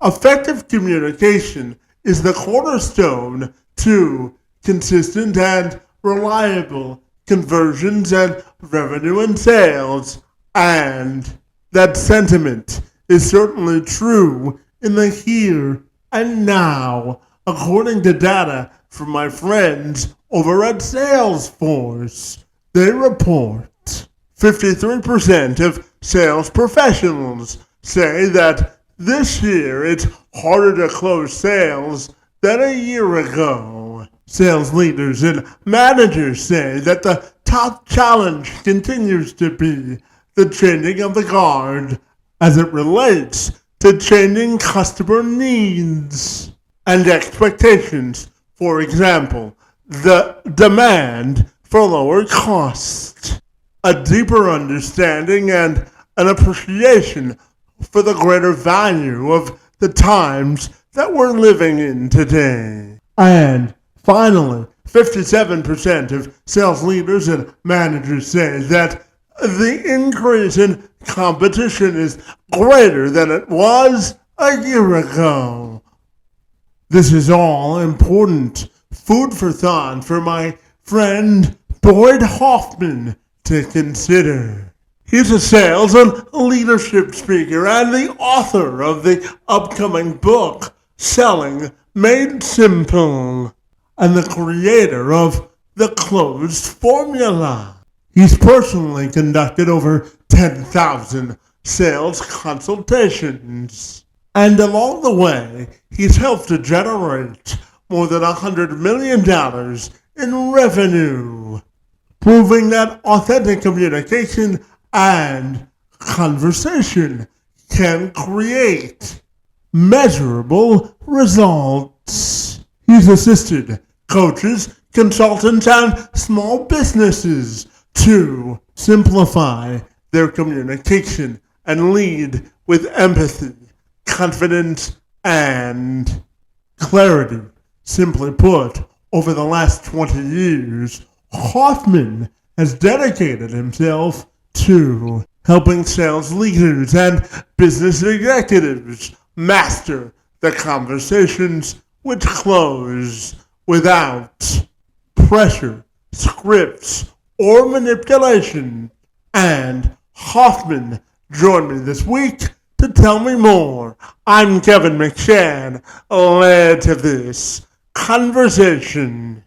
Effective communication is the cornerstone to consistent and reliable conversions and revenue and sales. And that sentiment is certainly true in the here and now, according to data from my friends over at Salesforce. They report 53% of sales professionals say that this year it's harder to close sales than a year ago. Sales leaders and managers say that the top challenge continues to be the changing of the guard as it relates to changing customer needs and expectations. For example, the demand for lower cost, a deeper understanding, and an appreciation for the greater value of the times that we're living in today. And finally, 57% of sales leaders and managers say that the increase in competition is greater than it was a year ago. This is all important food for thought for my friend Boyd Hoffmann to consider. He's a sales and leadership speaker and the author of the upcoming book, Selling Made Simple, and the creator of the Closed Formula. He's personally conducted over 10,000 sales consultations. And along the way, he's helped to generate more than $100 million in revenue, proving that authentic communication and conversation can create measurable results. He's assisted coaches, consultants, and small businesses to simplify their communication and lead with empathy, confidence, and clarity. Simply put, over the last 20 years, Hoffmann has dedicated himself to helping sales leaders and business executives master the conversations which close without pressure, scripts, or manipulation. And Hoffmann joined me this week to tell me more. I'm Kevin McShann, led to this conversation.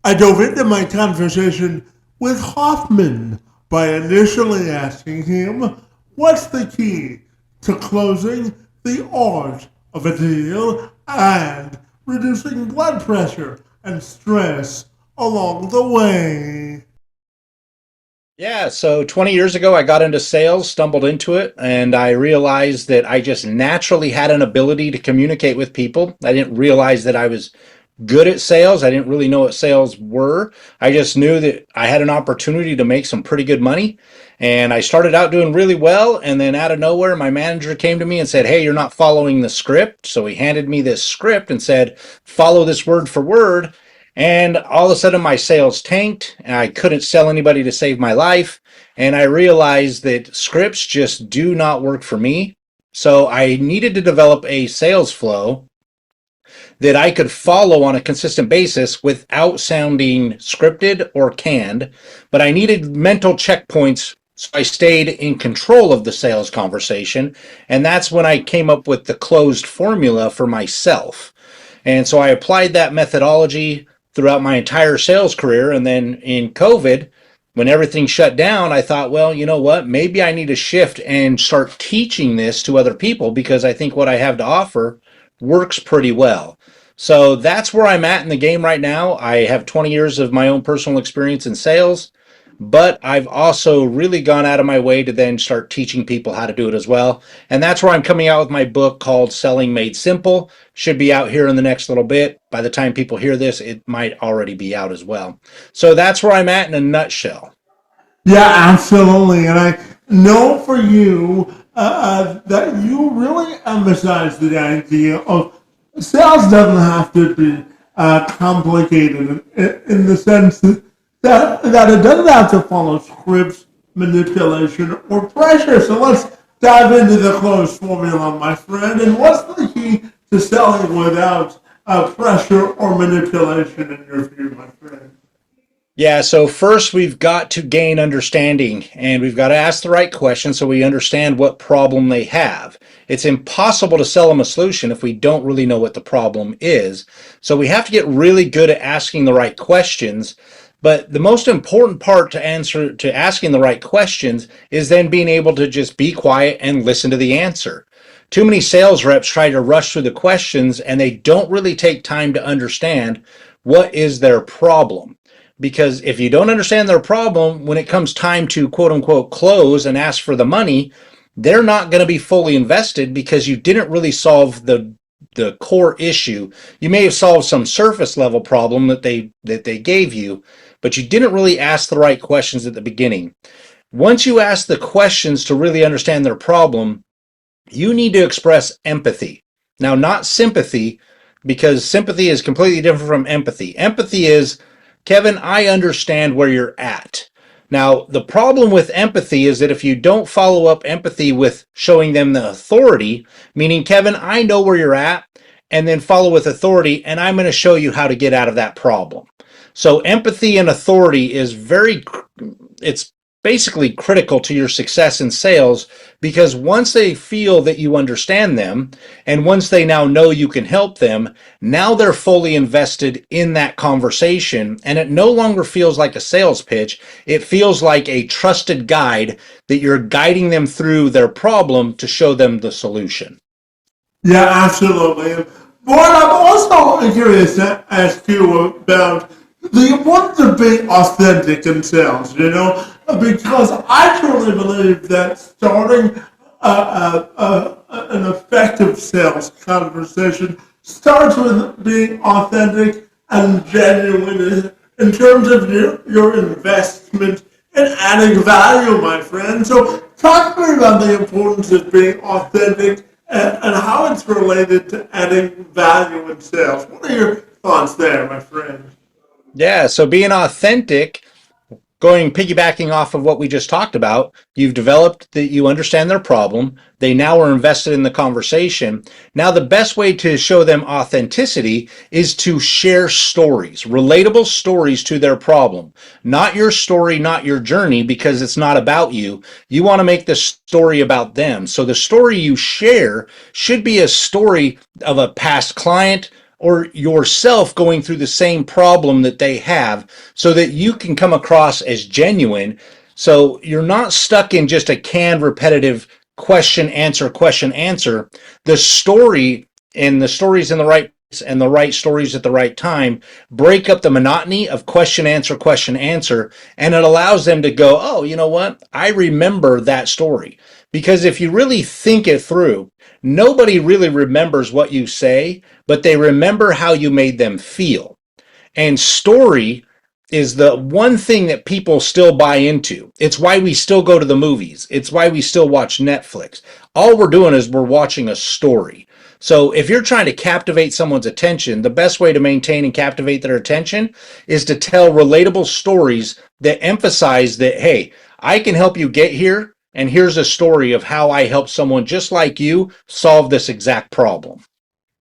I dove into my conversation with Hoffmann by initially asking him what's the key to closing the art of a deal and reducing blood pressure and stress along the way. Yeah, so 20 years ago, I got into sales, stumbled into it, and I realized that I just naturally had an ability to communicate with people. I didn't realize that I was good at sales. I didn't really know what sales were. I just knew that I had an opportunity to make some pretty good money. And I started out doing really well. And then out of nowhere, my manager came to me and said, "Hey, you're not following the script." So he handed me this script and said, "Follow this word for word." And all of a sudden, my sales tanked. And I couldn't sell anybody to save my life. And I realized that scripts just do not work for me. So I needed to develop a sales flow that I could follow on a consistent basis without sounding scripted or canned, but I needed mental checkpoints so I stayed in control of the sales conversation. And that's when I came up with the closed formula for myself. And so I applied that methodology throughout my entire sales career. And then in COVID, when everything shut down, I thought, well, you know what? Maybe I need to shift and start teaching this to other people because I think what I have to offer works pretty well. So that's where I'm at in the game right now. I have 20 years of my own personal experience in sales. but I've also really gone out of my way to then start teaching people how to do it as well. And that's where I'm coming out with my book called Selling Made Simple. Should be out here in the next little bit. By the time people hear this, it might already be out as well. So that's where I'm at in a nutshell. Yeah, absolutely. And I know for you that you really emphasize the idea of sales doesn't have to be complicated in the sense that it doesn't have to follow scripts, manipulation, or pressure. So let's dive into the close formula, my friend. And what's the key to selling without pressure or manipulation in your view, my friend? Yeah, so first we've got to gain understanding and we've got to ask the right questions so we understand what problem they have. It's impossible to sell them a solution if we don't really know what the problem is. So we have to get really good at asking the right questions. But the most important part to asking the right questions is then being able to just be quiet and listen to the answer. Too many sales reps try to rush through the questions and they don't really take time to understand what is their problem. Because if you don't understand their problem, when it comes time to quote unquote close and ask for the money, they're not going to be fully invested because you didn't really solve the core issue. You may have solved some surface level problem that they gave you, but you didn't really ask the right questions at the beginning. Once you ask the questions to really understand their problem, you need to express empathy. Now, not sympathy, because sympathy is completely different from empathy. Empathy is, Kevin, I understand where you're at. Now, the problem with empathy is that if you don't follow up empathy with showing them the authority, meaning, Kevin, I know where you're at, and then follow with authority, and I'm going to show you how to get out of that problem. So, empathy and authority is it's basically critical to your success in sales because once they feel that you understand them and once they now know you can help them, now they're fully invested in that conversation and it no longer feels like a sales pitch. It feels like a trusted guide that you're guiding them through their problem to show them the solution. Yeah, absolutely. But I'm also curious to ask you about the importance of being authentic in sales, because I truly believe that starting an effective sales conversation starts with being authentic and genuine in terms of your investment and adding value, my friend. So talk to me about the importance of being authentic and how it's related to adding value in sales. What are your thoughts there, my friend? Yeah, so being authentic, going piggybacking off of what we just talked about, you've developed that you understand their problem. They now are invested in the conversation. Now, the best way to show them authenticity is to share stories, relatable stories to their problem. Not your story, not your journey, because it's not about you. You want to make the story about them. So the story you share should be a story of a past client or yourself going through the same problem that they have so that you can come across as genuine. So you're not stuck in just a canned repetitive question answer. The story and the stories in the right and the right stories at the right time break up the monotony of question answer, and it allows them to go, oh, you know what? I remember that story. Because if you really think it through, nobody really remembers what you say, but they remember how you made them feel. And story is the one thing that people still buy into. It's why we still go to the movies. It's why we still watch Netflix. All we're doing is we're watching a story. So if you're trying to captivate someone's attention, the best way to maintain and captivate their attention is to tell relatable stories that emphasize that, hey, I can help you get here. And here's a story of how I helped someone just like you solve this exact problem.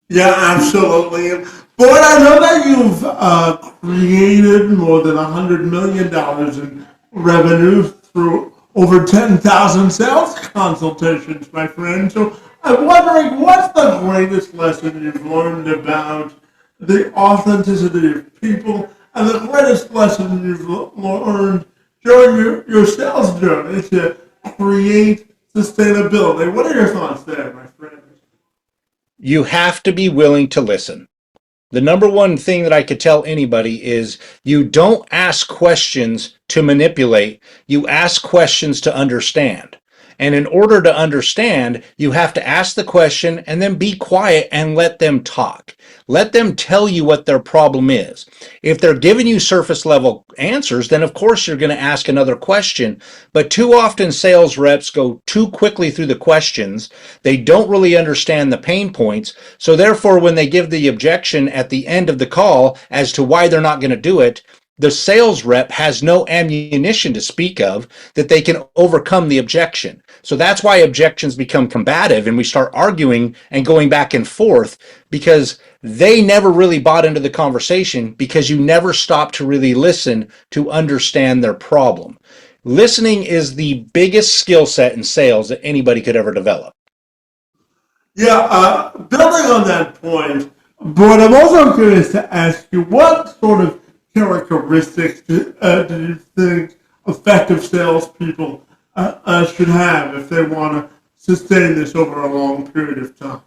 Yeah, absolutely. And boy, I know that you've created more than $100 million in revenue through over 10,000 sales consultations, my friend. So I'm wondering, what's the greatest lesson you've learned about the authenticity of people and the greatest lesson you've learned during your sales journey to create sustainability? What are your thoughts there, my friend? You have to be willing to listen. The number one thing that I could tell anybody is you don't ask questions to manipulate, you ask questions to understand. And in order to understand, you have to ask the question and then be quiet and let them talk. Let them tell you what their problem is. If they're giving you surface level answers, then of course you're going to ask another question. But too often sales reps go too quickly through the questions. They don't really understand the pain points. So therefore, when they give the objection at the end of the call as to why they're not going to do it, the sales rep has no ammunition to speak of that they can overcome the objection. So that's why objections become combative and we start arguing and going back and forth because they never really bought into the conversation because you never stop to really listen to understand their problem. Listening is the biggest skill set in sales that anybody could ever develop. Yeah, building on that point, but I'm also curious to ask you what sort of characteristics do you think effective salespeople should have if they want to sustain this over a long period of time?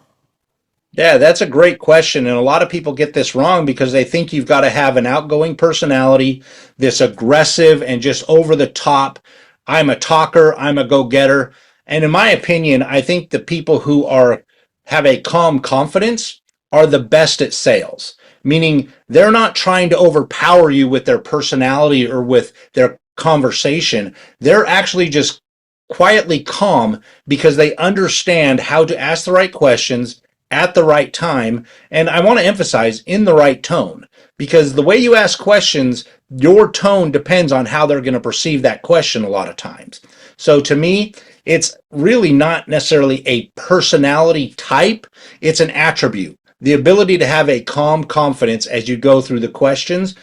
Yeah, that's a great question. And a lot of people get this wrong because they think you've got to have an outgoing personality, this aggressive and just over the top. I'm a talker, I'm a go getter. And in my opinion, I think the people who have a calm confidence are the best at sales, meaning they're not trying to overpower you with their personality or with their conversation. They're actually just quietly calm because they understand how to ask the right questions at the right time. And I want to emphasize in the right tone because the way you ask questions, your tone depends on how they're going to perceive that question a lot of times. So to me, it's really not necessarily a personality type, it's an attribute. The ability to have a calm confidence as you go through the questions.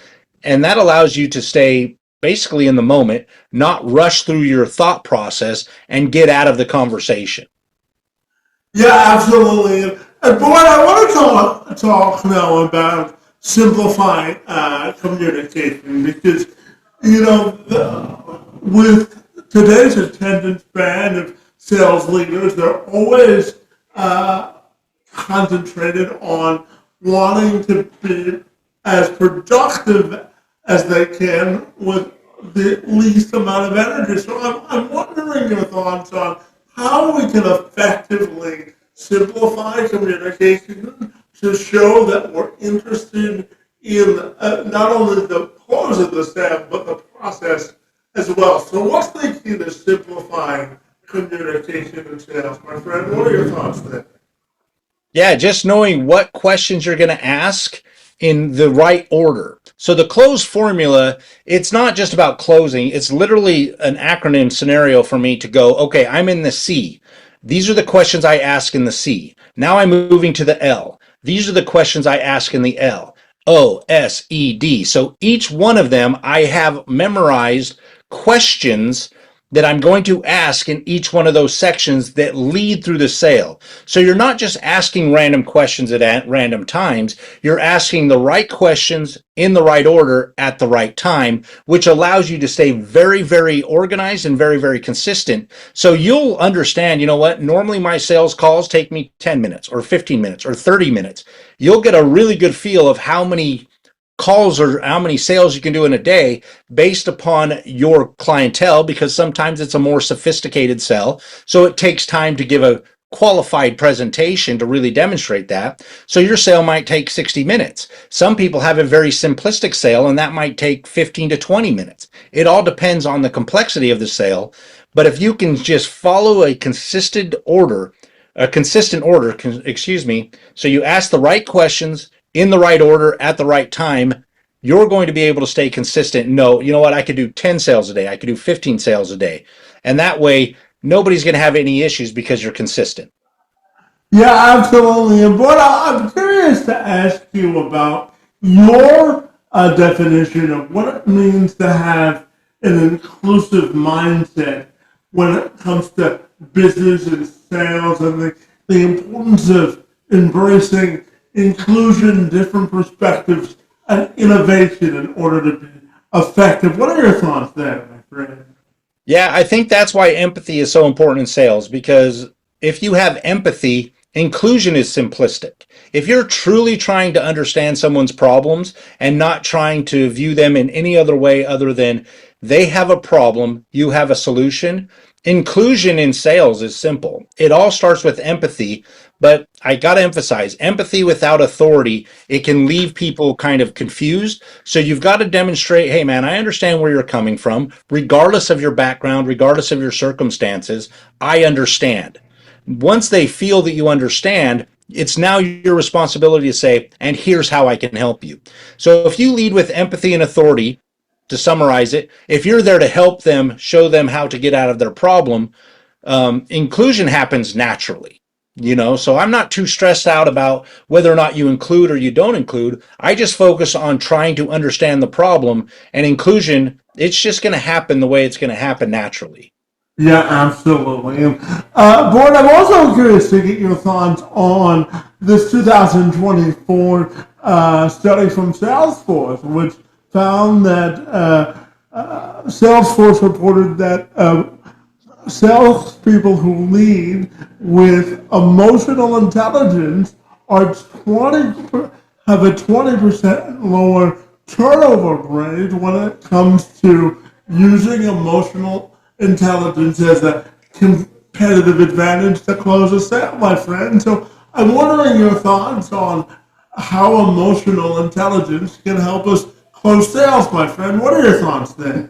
And that allows you to stay basically in the moment, not rush through your thought process and get out of the conversation. Yeah, absolutely. And boy, I want to talk now about simplifying communication because with today's attention span of sales leaders, they're always uh, concentrated on wanting to be as productive as they can with the least amount of energy. So I'm wondering your thoughts on how we can effectively simplify communication to show that we're interested in not only the cause of the sale, but the process as well. So what's the key to simplifying communication in sales, my friend? What are your thoughts there? Yeah, just knowing what questions you're going to ask in the right order. So the close formula, it's not just about closing. It's literally an acronym scenario for me to go, okay, I'm in the C. These are the questions I ask in the C. Now I'm moving to the L. These are the questions I ask in the L. O, S, E, D. So each one of them, I have memorized questions that I'm going to ask in each one of those sections that lead through the sale. So you're not just asking random questions at random times, you're asking the right questions in the right order at the right time, which allows you to stay very, very organized and very, very consistent. So you'll understand, you know what, normally my sales calls take me 10 minutes or 15 minutes or 30 minutes. You'll get a really good feel of how many calls or how many sales you can do in a day based upon your clientele because sometimes it's a more sophisticated sell. So it takes time to give a qualified presentation to really demonstrate that. So your sale might take 60 minutes. Some people have a very simplistic sale and that might take 15 to 20 minutes. It all depends on the complexity of the sale. But if you can just follow a consistent order, excuse me, so you ask the right questions in the right order at the right time, you're going to be able to stay consistent. No, you know what? I could do 10 sales a day. I could do 15 sales a day. And that way, nobody's going to have any issues because you're consistent. Yeah, absolutely. And but I'm curious to ask you about your definition of what it means to have an inclusive mindset when it comes to business and sales and the importance of embracing inclusion, different perspectives, and innovation in order to be effective. What are your thoughts there, my friend? Yeah, I think that's why empathy is so important in sales because if you have empathy, Inclusion is simplistic. If you're truly trying to understand someone's problems and not trying to view them in any other way other than they have a problem, you have a solution, inclusion in sales is simple. It all starts with empathy, but I got to emphasize empathy without authority, it can leave people kind of confused. So you've got to demonstrate, hey man, I understand where you're coming from, regardless of your background, regardless of your circumstances, I understand. Once they feel that you understand, it's now your responsibility to say, and here's how I can help you. So if you lead with empathy and authority, to summarize it, if you're there to help them, show them how to get out of their problem, inclusion happens naturally. So I'm not too stressed out about whether or not you include or you don't include. I just focus on trying to understand the problem, and inclusion, it's just going to happen the way it's going to happen naturally. Yeah, absolutely. And, Gordon, I'm also curious to get your thoughts on this 2024 study from Salesforce, which found that Salesforce reported that salespeople who lead with emotional intelligence are 20 have a 20% lower turnover rate when it comes to using emotional intelligence as a competitive advantage to close a sale, my friend. So I'm wondering your thoughts on how emotional intelligence can help us close sales, my friend. What are your thoughts there?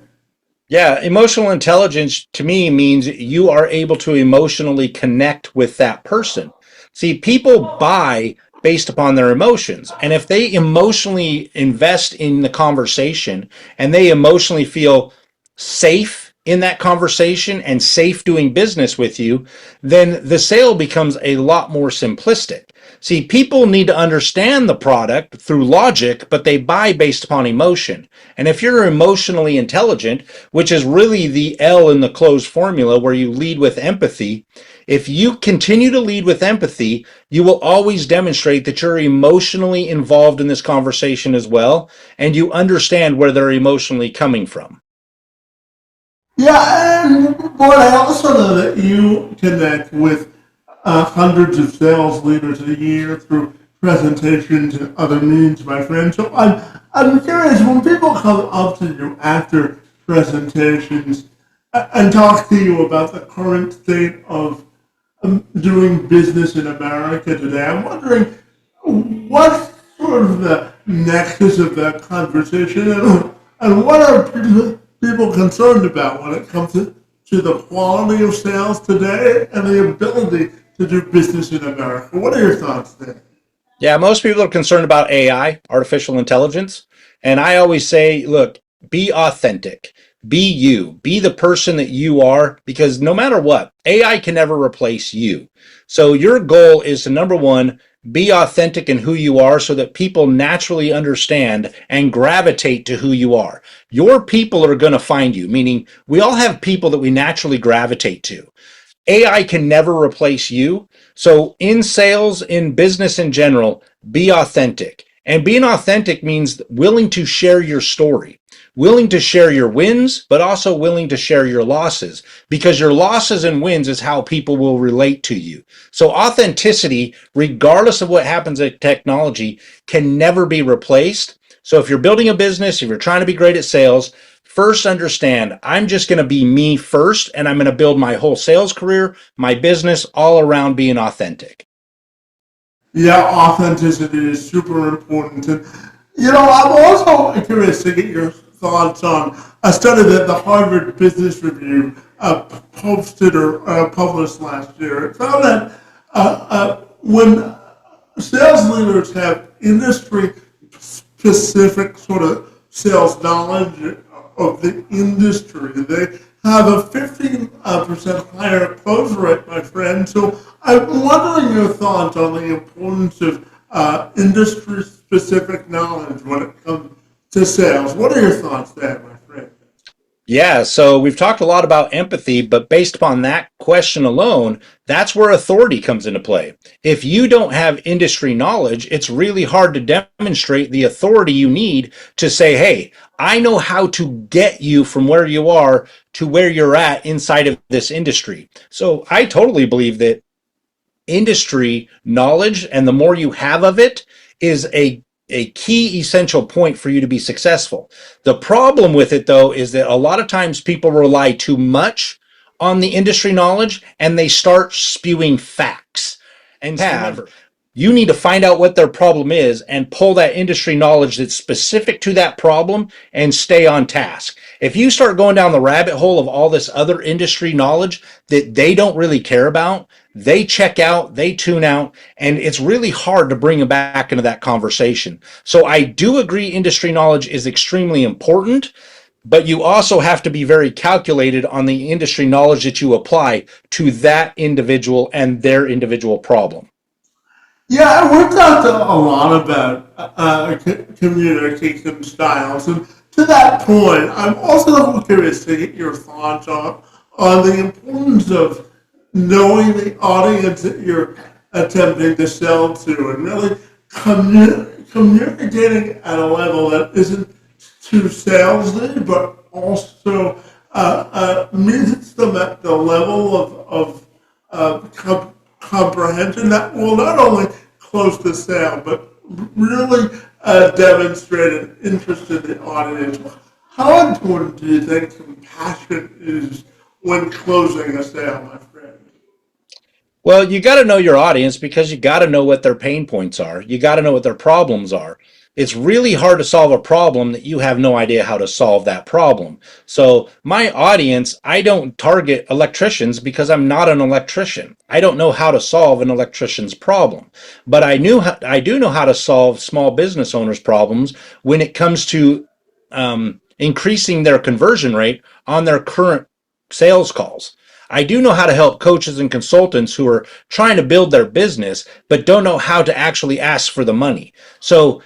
Yeah, emotional intelligence to me means you are able to emotionally connect with that person. See, people buy based upon their emotions. And if they emotionally invest in the conversation and they emotionally feel safe in that conversation and safe doing business with you, then the sale becomes a lot more simplistic. See, people need to understand the product through logic, but they buy based upon emotion. And if you're emotionally intelligent, which is really the L in the closed formula where you lead with empathy, if you continue to lead with empathy, you will always demonstrate that you're emotionally involved in this conversation as well, and you understand where they're emotionally coming from. Yeah, and boy, I also know that you connect with hundreds of sales leaders a year through presentations and other means, my friend. So I'm curious when people come up to you after presentations and talk to you about the current state of doing business in America today. I'm wondering what's sort of the nexus of that conversation and what are people concerned about when it comes to the quality of sales today and the ability to do business in America. What are your thoughts there? Yeah, most people are concerned about AI, artificial intelligence. And I always say, look, be authentic, be you, be the person that you are, because no matter what, AI can never replace you. So your goal is to number one, be authentic in who you are so that people naturally understand and gravitate to who you are. Your people are going to find you, meaning we all have people that we naturally gravitate to. AI can never replace you. So in sales, in business in general, be authentic. And being authentic means willing to share your story, willing to share your wins, but also willing to share your losses, because your losses and wins is how people will relate to you. So authenticity, regardless of what happens at technology, can never be replaced. So if you're building a business, if you're trying to be great at sales, first understand I'm just going to be me first, and I'm going to build my whole sales career, my business all around being authentic. Yeah, authenticity is super important. And, I'm also curious to get your thoughts on a study that the Harvard Business Review posted or published last year. It found that when sales leaders have industry specific sort of sales knowledge of the industry, they have a 15% higher close rate, my friend. So I'm wondering your thoughts on the importance of industry specific knowledge when it comes to sales. What are your thoughts there, my friend? Yeah, so we've talked a lot about empathy, but based upon that question alone, that's where authority comes into play. If you don't have industry knowledge, it's really hard to demonstrate the authority you need to say, hey, I know how to get you from where you are to where you're at inside of this industry. So I totally believe that industry knowledge and the more you have of it is a key essential point for you to be successful. The problem with it though is that a lot of times people rely too much on the industry knowledge and they start spewing facts. And remember, you need to find out what their problem is and pull that industry knowledge that's specific to that problem and stay on task. If you start going down the rabbit hole of all this other industry knowledge that they don't really care about, they check out, they tune out, and it's really hard to bring them back into that conversation. So I do agree industry knowledge is extremely important, but you also have to be very calculated on the industry knowledge that you apply to that individual and their individual problem. Yeah, we've talked a lot about communication styles, and to that point, I'm also curious to get your thoughts on the importance of knowing the audience that you're attempting to sell to, and really communicating at a level that isn't too salesy, but also meets them at the level of comprehension that will not only close the sale, but really demonstrate an interest in the audience. How important do you think compassion is when closing a sale, my friend? Well, you got to know your audience because you got to know what their pain points are. You got to know what their problems are. It's really hard to solve a problem that you have no idea how to solve that problem. So, my audience, I don't target electricians because I'm not an electrician. I don't know how to solve an electrician's problem, but I do know how to solve small business owners' problems when it comes to increasing their conversion rate on their current sales calls. I do know how to help coaches and consultants who are trying to build their business, but don't know how to actually ask for the money. So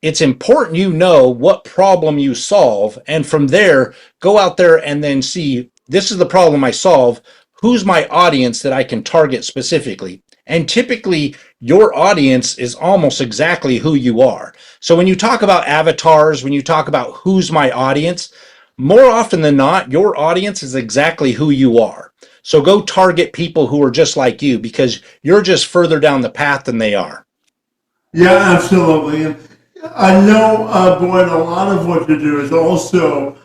it's important you know what problem you solve. And from there, go out there and then see this is the problem I solve. Who's my audience that I can target specifically? And typically, your audience is almost exactly who you are. So when you talk about avatars, when you talk about who's my audience, more often than not, your audience is exactly who you are. So go target people who are just like you because you're just further down the path than they are. Yeah, absolutely. And I know, Boyd, a lot of what you do is also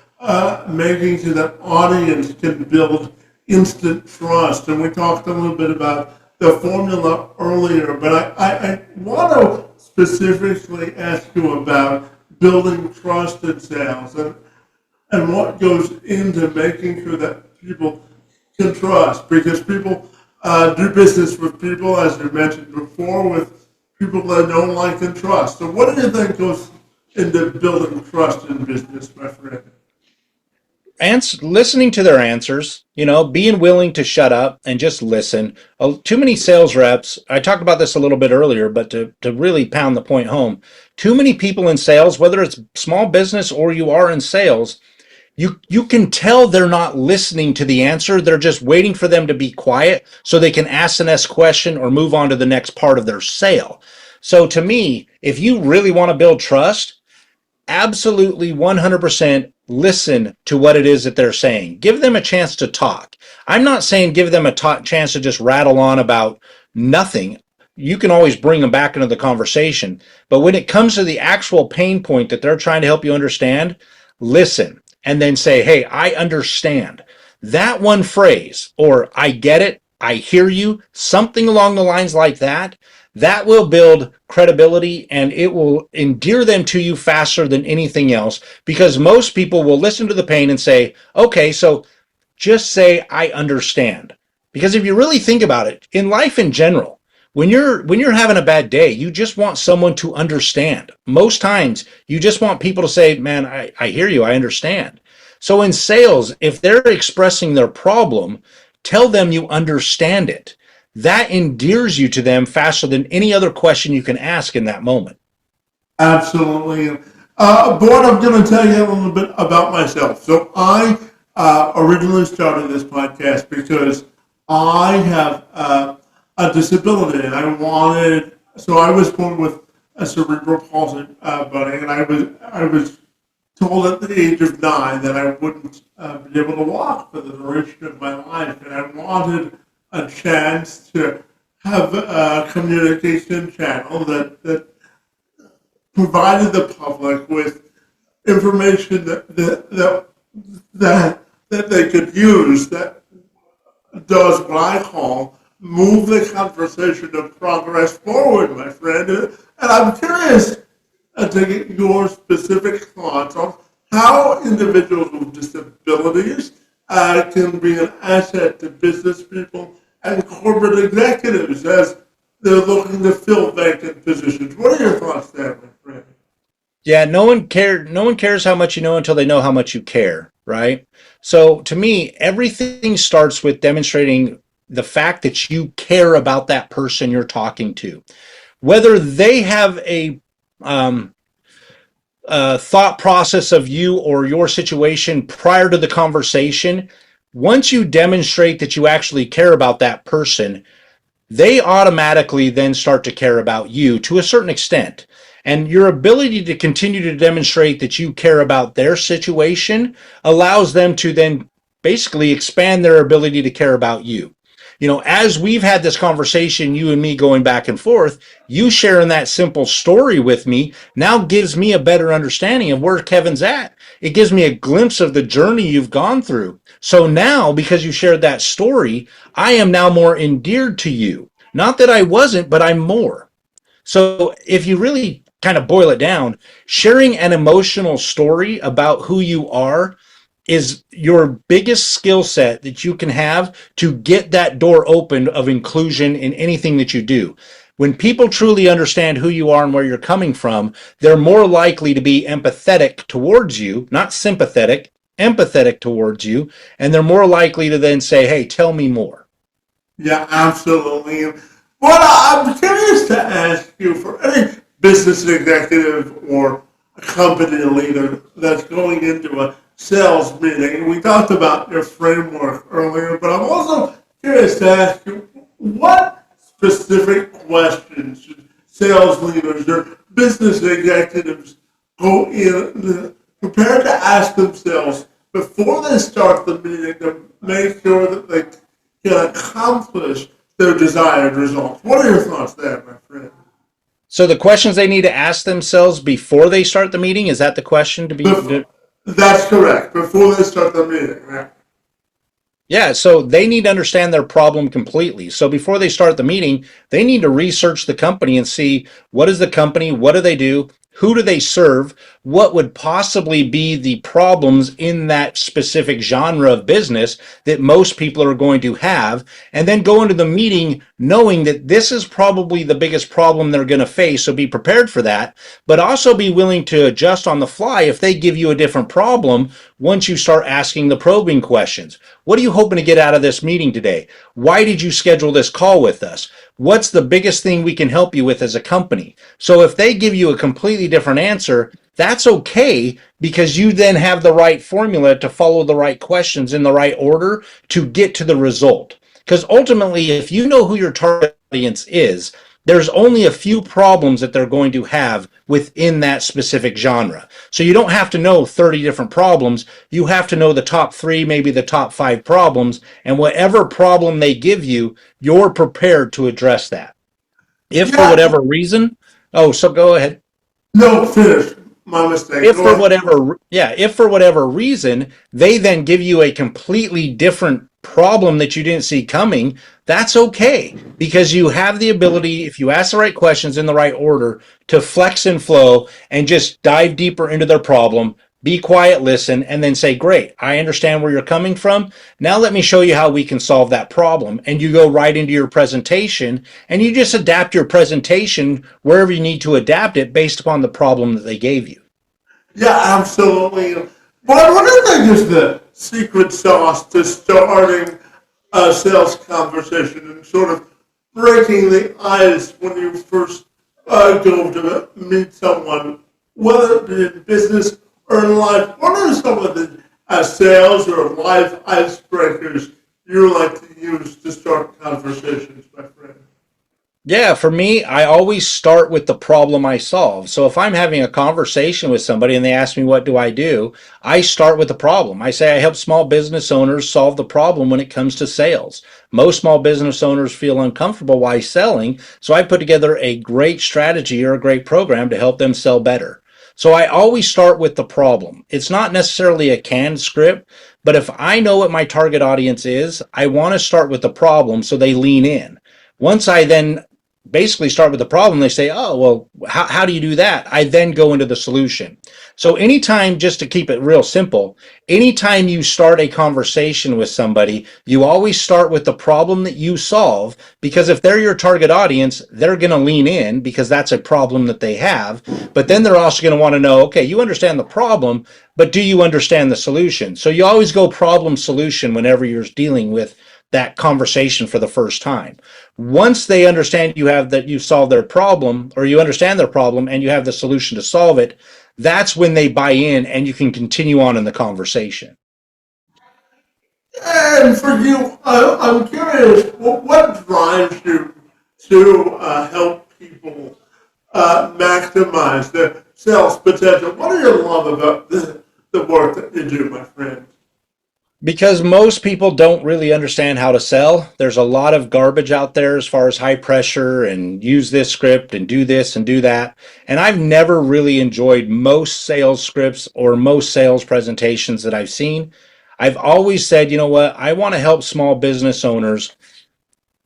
making sure that audience can build instant trust. And we talked a little bit about the formula earlier, but I want to specifically ask you about building trust in sales and what goes into making sure that people can trust because people do business with people, as you mentioned before, with people that don't like and trust. So, what do you think goes into building trust in business, my friend? Listening to their answers, being willing to shut up and just listen. Too many sales reps, I talked about this a little bit earlier, but to really pound the point home, too many people in sales, whether it's small business or you are in sales, you can tell they're not listening to the answer. They're just waiting for them to be quiet so they can ask the next question or move on to the next part of their sale. So to me, if you really want to build trust, absolutely 100% listen to what it is that they're saying. Give them a chance to talk. I'm not saying give them a chance to just rattle on about nothing. You can always bring them back into the conversation. But when it comes to the actual pain point that they're trying to help you understand, listen and then say, hey, I understand. That one phrase, or I get it, I hear you, something along the lines like that, that will build credibility and it will endear them to you faster than anything else because most people will listen to the pain and say, okay, so just say, I understand. Because if you really think about it, in life in general, when you're having a bad day, you just want someone to understand. Most times, you just want people to say, "Man, I hear you. I understand." So in sales, if they're expressing their problem, tell them you understand it. That endears you to them faster than any other question you can ask in that moment. Absolutely. Boyd, I'm going to tell you a little bit about myself. So, I originally started this podcast because I have a disability, and I was born with a cerebral palsy, buddy, and I was told at the age of 9 that I wouldn't be able to walk for the duration of my life, and I wanted a chance to have a communication channel that provided the public with information that they could use that does what I call move the conversation of progress forward, my friend. And I'm curious to get your specific thoughts on how individuals with disabilities can be an asset to business people and corporate executives as they're looking to fill vacant positions. What are your thoughts there, my friend? Yeah, no one cares how much you know until they know how much you care, right? So to me, everything starts with demonstrating the fact that you care about that person you're talking to. Whether they have um, a thought process of you or your situation prior to the conversation, once you demonstrate that you actually care about that person, they automatically then start to care about you to a certain extent. And your ability to continue to demonstrate that you care about their situation allows them to then basically expand their ability to care about you. You know, as we've had this conversation, you and me going back and forth, you sharing that simple story with me now gives me a better understanding of where Kevin's at. It gives me a glimpse of the journey you've gone through. So now, because you shared that story, I am now more endeared to you. Not that I wasn't, but I'm more. So if you really kind of boil it down, sharing an emotional story about who you are is your biggest skill set that you can have to get that door open of inclusion in anything that you do. When people truly understand who you are and where you're coming from, they're more likely to be empathetic towards you, not sympathetic, empathetic towards you, and they're more likely to then say, "Hey, tell me more." Yeah, absolutely. Well, I'm curious to ask you for any business executive or a company leader that's going into a sales meeting. We talked about your framework earlier, but I'm also curious to ask you what specific questions should sales leaders or business executives go in prepared to ask themselves before they start the meeting to make sure that they can accomplish their desired results. What are your thoughts there, my friend? So the questions they need to ask themselves before they start the meeting, is that the question to be Bef- that's correct. Before they start the meeting, right? Yeah, so they need to understand their problem completely. So before they start the meeting, they need to research the company and see what is the company, what do they do, who do they serve, what would possibly be the problems in that specific genre of business that most people are going to have, and then go into the meeting knowing that this is probably the biggest problem they're going to face. So be prepared for that, but also be willing to adjust on the fly if they give you a different problem once you start asking the probing questions. What are you hoping to get out of this meeting today? Why did you schedule this call with us? What's the biggest thing we can help you with as a company? So if they give you a completely different answer, that's okay because you then have the right formula to follow the right questions in the right order to get to the result. Because ultimately, if you know who your target audience is, there's only a few problems that they're going to have within that specific genre. So you don't have to know 30 different problems. You have to know the top three, maybe the top five problems, and whatever problem they give you, you're prepared to address that. If for Yeah. whatever reason, oh, so go ahead. No, finish. My mistake. If Go for ahead. whatever if for whatever reason they then give you a completely different problem that you didn't see coming, that's okay because you have the ability, if you ask the right questions in the right order, to flex and flow and just dive deeper into their problem, be quiet, listen, and then say, great, I understand where you're coming from. Now let me show you how we can solve that problem. And you go right into your presentation and you just adapt your presentation wherever you need to adapt it based upon the problem that they gave you. Yeah, absolutely. But what do you think is the secret sauce to starting a sales conversation and sort of breaking the ice when you first go to meet someone, whether it be in business or in life? What are some of the sales or life icebreakers you like to use to start conversations, my friend? Yeah, for me, I always start with the problem I solve. So if I'm having a conversation with somebody and they ask me, what do? I start with the problem. I say, I help small business owners solve the problem when it comes to sales. Most small business owners feel uncomfortable while selling. So I put together a great strategy or a great program to help them sell better. So I always start with the problem. It's not necessarily a canned script, but if I know what my target audience is, I want to start with the problem so they lean in. Once I then basically start with the problem, they say, oh, well, how do you do that? I then go into the solution. So anytime, just to keep it real simple, anytime you start a conversation with somebody, you always start with the problem that you solve, because if they're your target audience, they're going to lean in because that's a problem that they have. But then they're also going to want to know, okay, you understand the problem, but do you understand the solution? So you always go problem solution whenever you're dealing with that conversation for the first time. Once they understand you solve their problem, or you understand their problem and you have the solution to solve it, that's when they buy in and you can continue on in the conversation. And for you, I'm curious, what drives you to help people maximize their sales potential? What do you love about the work that you do, my friend? Because most people don't really understand how to sell. There's a lot of garbage out there as far as high pressure and use this script and do this and do that. And I've never really enjoyed most sales scripts or most sales presentations that I've seen. I've always said, you know what, I want to help small business owners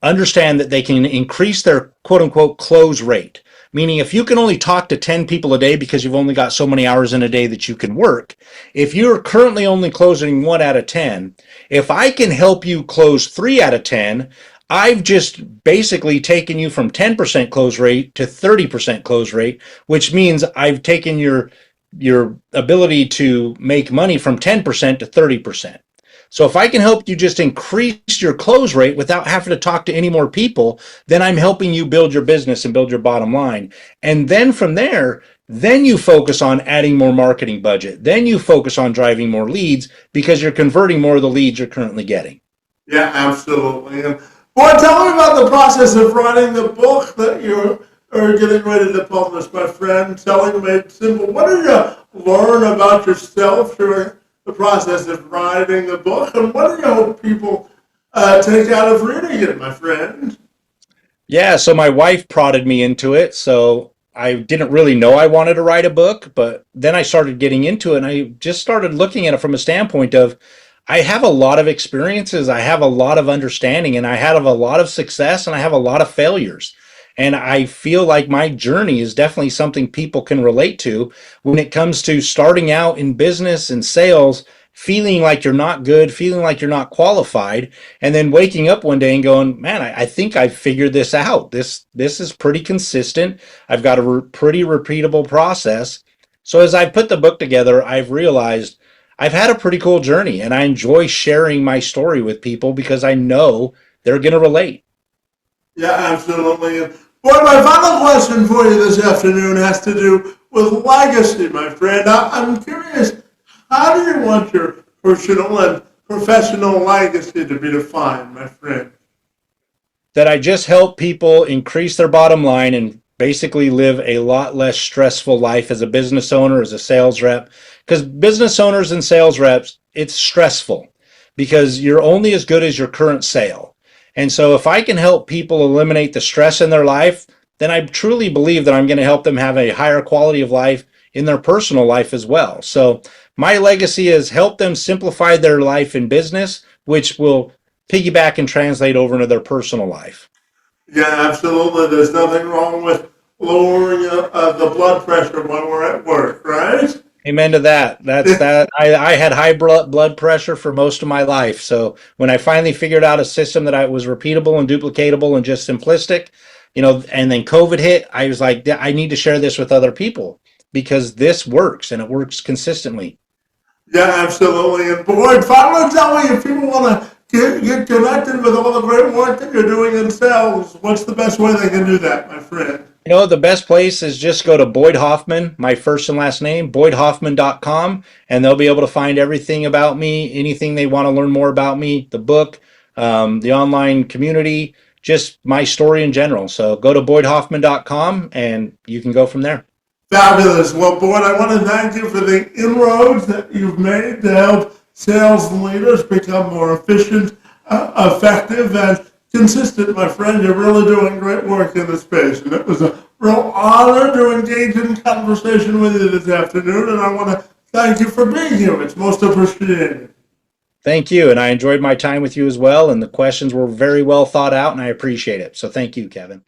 understand that they can increase their quote unquote close rate. Meaning, if you can only talk to 10 people a day because you've only got so many hours in a day that you can work, if you're currently only closing 1 out of 10, if I can help you close 3 out of 10, I've just basically taken you from 10% close rate to 30% close rate, which means I've taken your ability to make money from 10% to 30%. So if I can help you just increase your close rate without having to talk to any more people, then I'm helping you build your business and build your bottom line. And then from there, then you focus on adding more marketing budget. Then you focus on driving more leads because you're converting more of the leads you're currently getting. Yeah, absolutely. And boy, tell me about the process of writing the book that you are getting ready to publish, my friend. Selling Made Simple. What did you learn about yourself during the process of writing the book, and what do you hope people take out of reading it, my friend? Yeah, so my wife prodded me into it. So I didn't really know I wanted to write a book, but then I started getting into it and I just started looking at it from a standpoint of I have a lot of experiences, I have a lot of understanding, and I have a lot of success and I have a lot of failures. And I feel like my journey is definitely something people can relate to when it comes to starting out in business and sales, feeling like you're not good, feeling like you're not qualified, and then waking up one day and going, man, I think I've figured this out. This is pretty consistent. I've got a pretty repeatable process. So as I put the book together, I've realized I've had a pretty cool journey, and I enjoy sharing my story with people because I know they're going to relate. Yeah, absolutely. And boy, my final question for you this afternoon has to do with legacy, my friend. I'm curious, how do you want your personal and professional legacy to be defined, my friend? That I just help people increase their bottom line and basically live a lot less stressful life as a business owner, as a sales rep. Because business owners and sales reps, it's stressful because you're only as good as your current sale. And so if I can help people eliminate the stress in their life, then I truly believe that I'm going to help them have a higher quality of life in their personal life as well. So my legacy is help them simplify their life in business, which will piggyback and translate over into their personal life. Yeah, absolutely. There's nothing wrong with lowering the blood pressure when we're at work, right? Amen to that. That's that. I had high blood pressure for most of my life. So when I finally figured out a system that I was repeatable and duplicatable and just simplistic, and then COVID hit, I was like, I need to share this with other people because this works and it works consistently. Yeah, absolutely. And boy, finally tell me if people want to get connected with all the great work that you're doing in sales, what's the best way they can do that, my friend? The best place is just go to Boyd Hoffman, my first and last name, boydhoffman.com, and they'll be able to find everything about me, anything they want to learn more about me, the book, the online community, just my story in general. So go to boydhoffman.com and you can go from there. Fabulous. Well, Boyd, I want to thank you for the inroads that you've made to help sales leaders become more efficient, effective, and consistent, my friend. You're really doing great work in this space, and it was a real honor to engage in conversation with you this afternoon, and I want to thank you for being here. It's most appreciated. Thank you. And I enjoyed my time with you as well. And the questions were very well thought out, and I appreciate it. So thank you, Kevin.